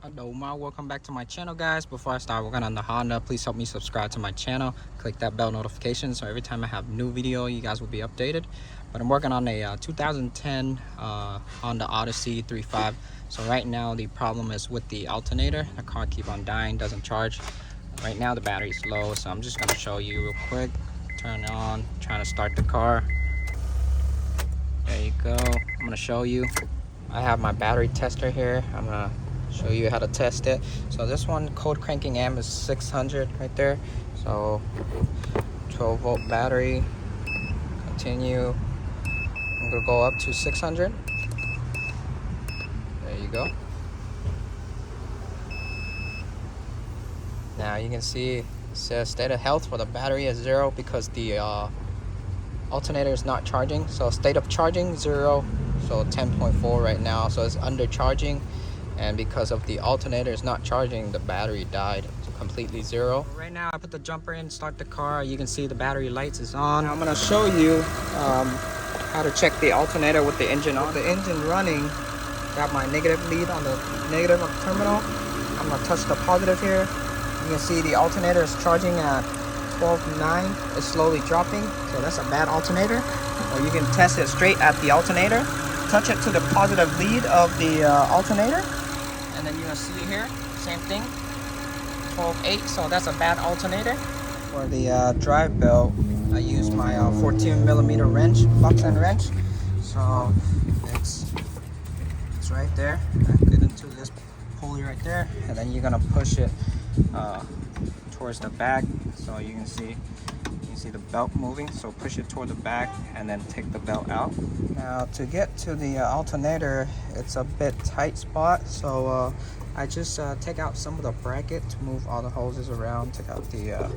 Adoma, welcome back to my channel, guys. Before I start working on the Honda, please help me subscribe to my channel, click that bell notification so every time I have new video you guys will be updated. But I'm working on a 2010 Honda Odyssey 3.5. So right now the problem is with the alternator. The car keep on dying, doesn't charge. Right now the battery is low, so I'm just going to show you real quick. Turn it on, trying to start the car. There you go. I'm going to show you. I have my battery tester here. I'm going to show you how to test it. So this one, code cranking amp is 600 right there. So 12 volt battery. Continue. I'm gonna go up to 600. There you go. Now you can see it says state of health for the battery is 0 because the alternator is not charging. So state of charging 0. So 10.4 right now. So it's undercharging. And because of the alternator is not charging, the battery died to completely 0. Right now I put the jumper in, start the car. You can see the battery lights is on. Now I'm gonna show you how to check the alternator with the engine on. The engine running, got my negative lead on the negative terminal. I'm gonna touch the positive here. You can see the alternator is charging at 12.9. It's slowly dropping, so that's a bad alternator. Or you can test it straight at the alternator. Touch it to the positive lead of the alternator. And then you're gonna see here, same thing, 12.8, so that's a bad alternator. For the drive belt, I use my 14mm wrench, box end wrench. So it's right there. I get into this pulley right there, and then you're gonna push it towards the back, so you can see the belt moving. So push it toward the back and then take the belt out. Now to get to the alternator, it's a bit tight spot, so I just take out some of the bracket to move all the hoses around. Take out the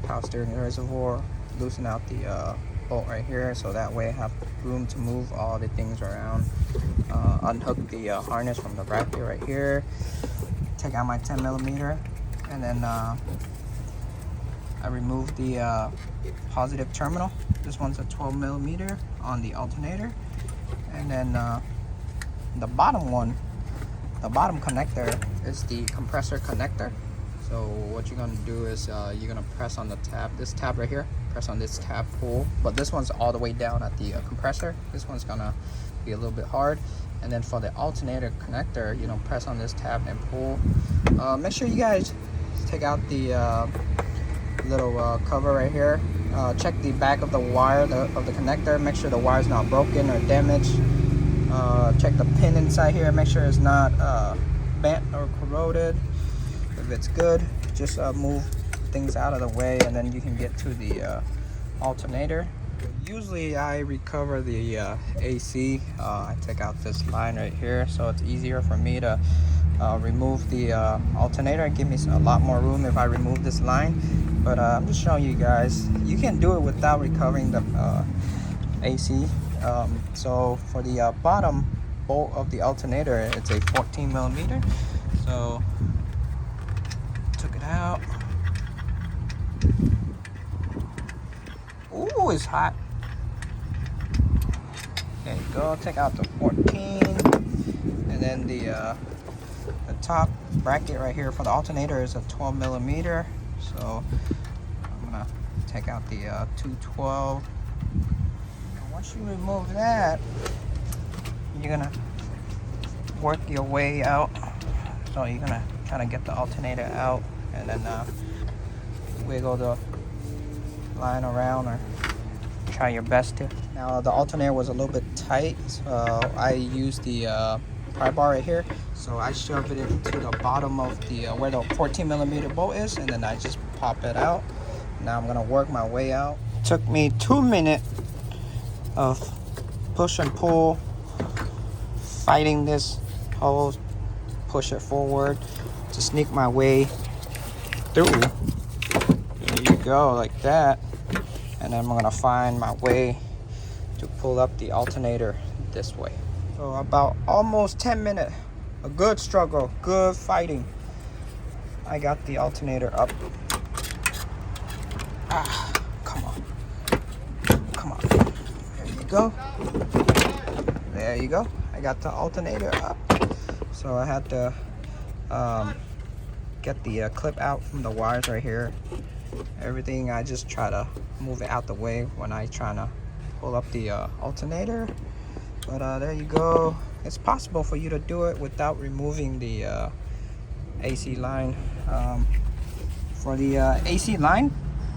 power steering reservoir, loosen out the bolt right here, so that way I have room to move all the things around. Unhook the harness from the bracket right here. Take out my 10mm, and then I removed the positive terminal. This one's a 12mm on the alternator. And then the bottom one, the bottom connector is the compressor connector. So what you're gonna do is you're gonna press on the tab, this tab right here, press on this tab, pull. But this one's all the way down at the compressor. This one's gonna be a little bit hard. And then for the alternator connector, you know, press on this tab and pull. Make sure you guys take out the little cover right here. Check the back of the wire of the connector. Make sure the wire is not broken or damaged. Check the pin inside here. Make sure it's not bent or corroded. If it's good, just move things out of the way, and then you can get to the alternator. Usually I recover the AC. I take out this line right here, so it's easier for me to remove the alternator. Give me a lot more room if I remove this line. But I'm just showing you guys, you can do it without recovering the AC. So for the bottom bolt of the alternator, it's a 14mm. So took it out. Ooh, it's hot. There you go. Take out the 14, and then the top bracket right here for the alternator is a 12mm. So I'm gonna take out the 212. And once you remove that, you're gonna work your way out. So you're gonna try to get the alternator out, and then wiggle the line around, or try your best to. Now the alternator was a little bit tight, so I used the pry bar right here. So I shove it into the bottom of the where the 14mm bolt is, and then I just pop it out. Now I'm gonna work my way out. Took me 2 minutes of push and pull, fighting this hose, push it forward to sneak my way through. There you go, like that. And then I'm gonna find my way to pull up the alternator this way. So about almost 10 minutes, a good struggle, good fighting. I got the alternator up. Come on. There you go. I got the alternator up. So so I had to get the clip out from the wires right here. Everything, I just try to move it out the way when I try to pull up the alternator. But there you go. It's possible for you to do it without removing the AC line. For the AC line,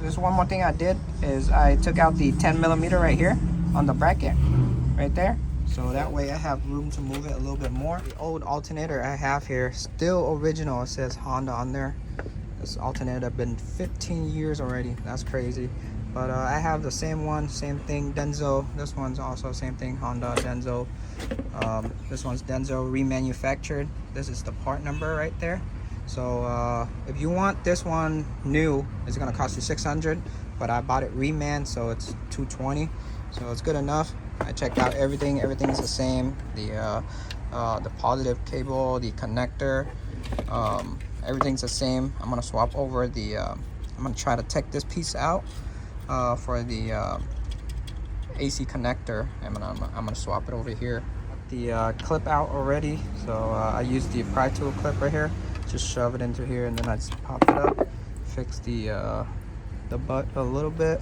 there's one more thing I did is I took out the 10mm right here on the bracket right there, so that way I have room to move it a little bit more. The old alternator I have here, still original. It says Honda on there. This alternator has been 15 years already. That's crazy. But I have the same one, same thing, Denso. This one's also same thing, Honda, Denso. This one's Denso remanufactured. This is the part number right there. So if you want this one new, it's gonna cost you $600, but I bought it reman, so it's $220, so it's good enough. I checked out everything. Everything's the same. The positive cable, the connector, everything's the same. I'm gonna swap over the I'm gonna try to take this piece out for the AC connector. I'm gonna swap it over here. The clip out already, so I used the pry tool clip right here. Just shove it into here, and then I just pop it up, fix the butt a little bit,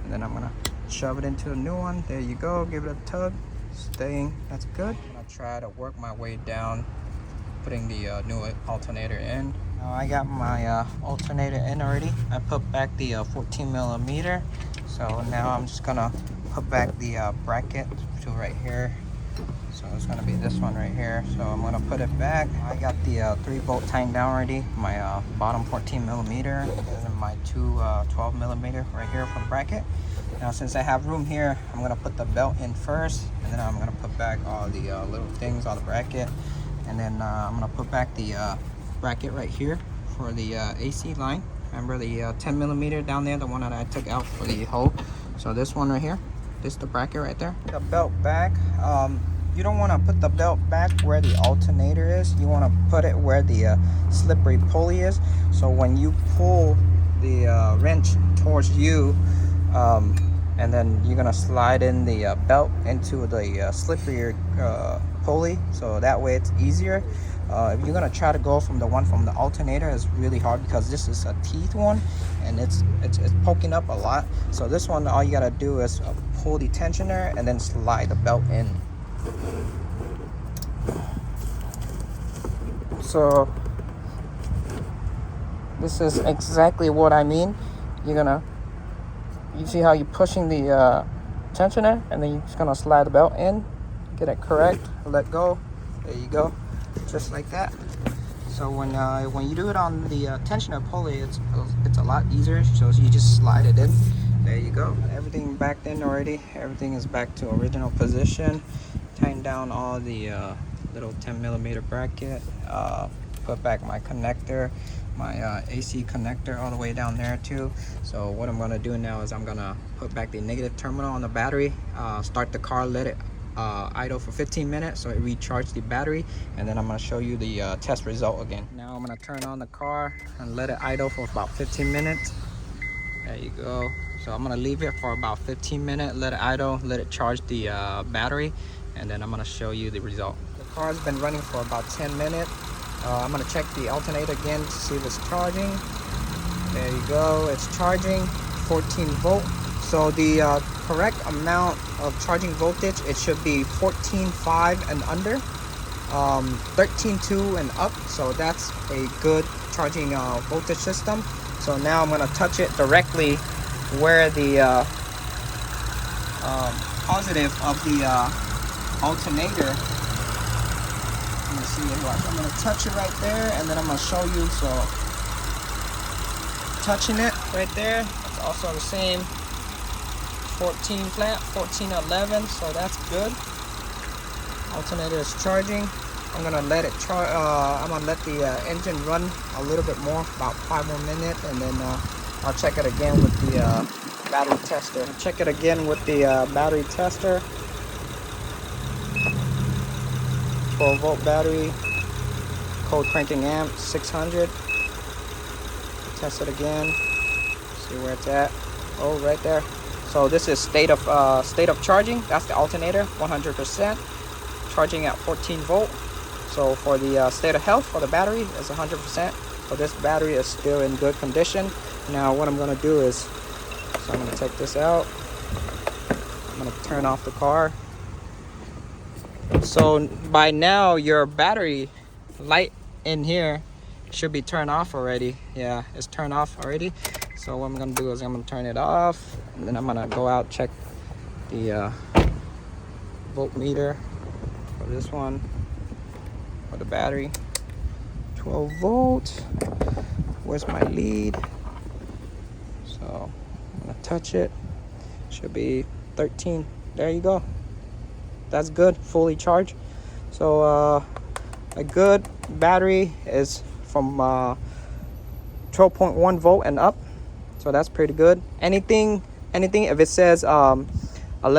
and then I'm gonna shove it into a new one. There you go. Give it a tug. Staying. That's good. I'm gonna try to work my way down, putting the new alternator in. Now I got my alternator in already. I put back the 14mm. So now I'm just gonna put back the bracket to right here. So it's gonna be this one right here. So I'm gonna put it back. I got the 3-bolt tightened down already. My bottom 14mm and then my two 12mm right here from bracket. Now since I have room here, I'm gonna put the belt in first, and then I'm gonna put back all the little things on the bracket, and then I'm gonna put back the bracket right here for the AC line. Remember the 10mm down there, the one that I took out for the hole. So this one right here, this is the bracket right there. The belt back. You don't want to put the belt back where the alternator is. You want to put it where the slippery pulley is. So when you pull the wrench towards you, and then you're gonna slide in the belt into the slippery pulley, so that way it's easier. If you're gonna try to go from the one from the alternator, it's really hard because this is a teeth one, and it's poking up a lot. So this one, all you gotta do is pull the tensioner and then slide the belt in. So this is exactly what I mean. You see how you're pushing the tensioner, and then you're just gonna slide the belt in, get it correct, let go. There you go, just like that. So when you do it on the tensioner pulley, it's a lot easier. So you just slide it in. There you go. Everything backed in already. Everything is back to original position. Tighten down all the little 10mm bracket. Put back my connector, my AC connector all the way down there too. So what I'm gonna do now is I'm gonna put back the negative terminal on the battery, start the car, let it idle for 15 minutes so it recharges the battery, and then I'm gonna show you the test result again. Now I'm gonna turn on the car and let it idle for about 15 minutes. There you go. So I'm gonna leave it for about 15 minutes, let it idle, let it charge the battery, and then I'm gonna show you the result. The car's been running for about 10 minutes. I'm gonna check the alternator again to see if it's charging. There you go, it's charging 14 volt. So the correct amount of charging voltage, it should be 14.5 and under, 13.2 and up. So that's a good charging voltage system. So now I'm gonna touch it directly where the positive of the alternator. I'm gonna see it. Watch. I'm gonna touch it right there, and then I'm gonna show you. So touching it right there, it's also the same 14 flat, 14.11. So that's good. Alternator is charging. I'm gonna let it charge. I'm gonna let the engine run a little bit more, about 5 more minutes, and then I'll check it again with the battery tester. Check it again with the battery tester. 12-volt battery, cold cranking amp, 600. Test it again. See where it's at. Oh, right there. So this is state of charging. That's the alternator, 100%. Charging at 14 volt. So for the state of health for the battery is 100%. So this battery is still in good condition. Now what I'm going to do is, so I'm going to take this out. I'm going to turn off the car. So by now your battery light in here should be turned off already. Yeah, it's turned off already. So what I'm going to do is I'm going to turn it off, and then I'm going to go out, check the voltmeter for this one, for the battery. 12 volts. Where's my lead? So I'm gonna touch it. Should be 13. There you go. That's good, fully charged. So a good battery is from 12.1 volt and up. So that's pretty good. Anything if it says 11.9 or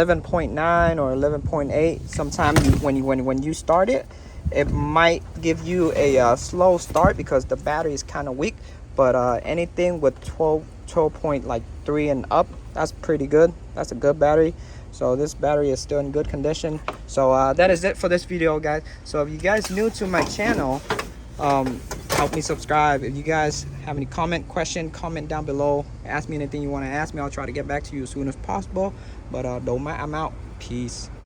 11.8, sometimes when you start it, it might give you a slow start because the battery is kind of weak. But anything with 12.3 and up, that's pretty good. That's a good battery. So this battery is still in good condition. So that is it for this video, guys. So if you guys new to my channel, help me subscribe. If you guys have any comment down below. Ask me anything you want to ask me. I'll try to get back to you as soon as possible. But I'm out. Peace.